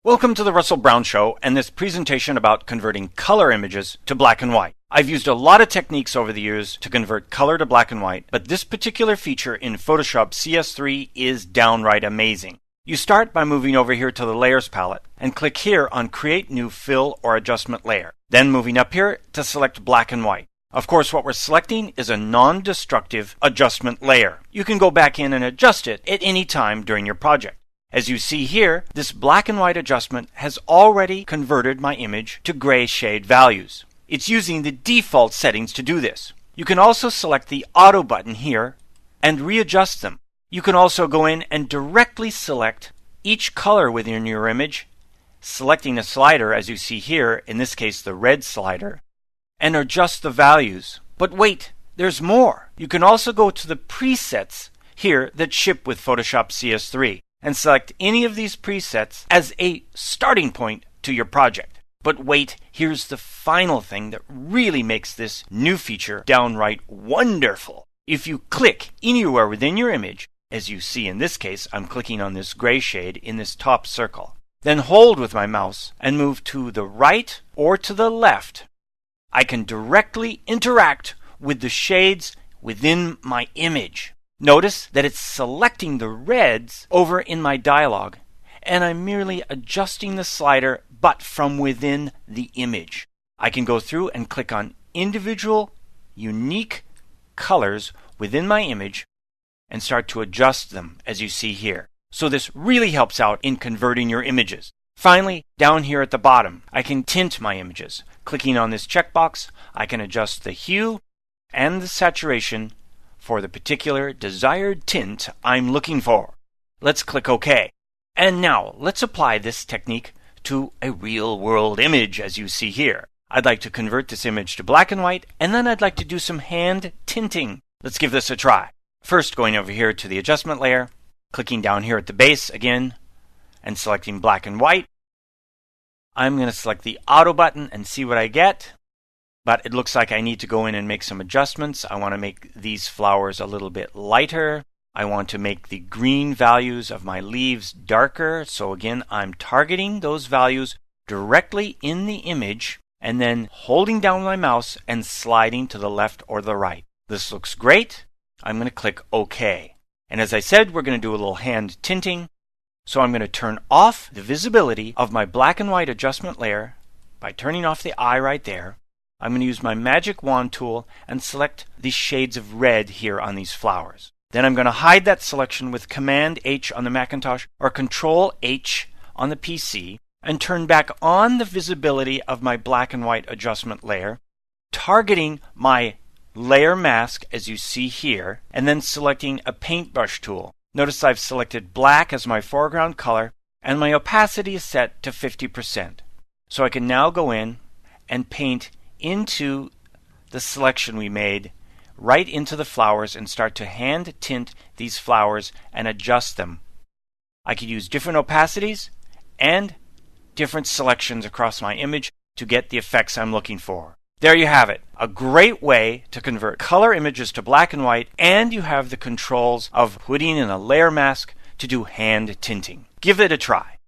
Welcome to the Russell Brown Show and this presentation about converting color images to black and white. I've used a lot of techniques over the years to convert color to black and white, but this particular feature in Photoshop CS3 is downright amazing. You start by moving over here to the Layers palette and click here on Create New Fill or Adjustment Layer. Then moving up here to select black and white. Of course, what we're selecting is a non-destructive adjustment layer. You can go back in and adjust it at any time during your project. As you see here, this black and white adjustment has already converted my image to gray shade values. It's using the default settings to do this. You can also select the Auto button here and readjust them. You can also go in and directly select each color within your image, selecting a slider as you see here, in this case the red slider, and adjust the values. But wait, there's more. You can also go to the presets here that ship with Photoshop CS3. And select any of these presets as a starting point to your project. But wait, here's the final thing that really makes this new feature downright wonderful. If you click anywhere within your image, as you see in this case, I'm clicking on this gray shade in this top circle, then hold with my mouse and move to the right or to the left, I can directly interact with the shades within my image. Notice that it's selecting the reds over in my dialog, and I'm merely adjusting the slider but from within the image. I can go through and click on individual, unique colors within my image and start to adjust them as you see here. So this really helps out in converting your images. Finally, down here at the bottom, I can tint my images. Clicking on this checkbox, I can adjust the hue and the saturation for the particular desired tint I'm looking for. Let's click OK. And now let's apply this technique to a real-world image as you see here. I'd like to convert this image to black and white, and then I'd like to do some hand tinting. Let's give this a try. First, going over here to the adjustment layer, clicking down here at the base again, and selecting black and white. I'm going to select the Auto button and see what I get. But it looks like I need to go in and make some adjustments. I want to make these flowers a little bit lighter. I want to make the green values of my leaves darker. So again, I'm targeting those values directly in the image and then holding down my mouse and sliding to the left or the right. This looks great. I'm going to click OK. And as I said, we're going to do a little hand tinting. So I'm going to turn off the visibility of my black and white adjustment layer by turning off the eye right there. I'm going to use my magic wand tool and select the shades of red here on these flowers. Then I'm going to hide that selection with Command H on the Macintosh or Control H on the PC and turn back on the visibility of my black and white adjustment layer, targeting my layer mask as you see here, and then selecting a paintbrush tool. Notice I've selected black as my foreground color and my opacity is set to 50%. So I can now go in and paint into the selection we made right into the flowers and start to hand tint these flowers and adjust them. I could use different opacities and different selections across my image to get the effects I'm looking for. There you have it. A great way to convert color images to black and white, and you have the controls of putting in a layer mask to do hand tinting. Give it a try.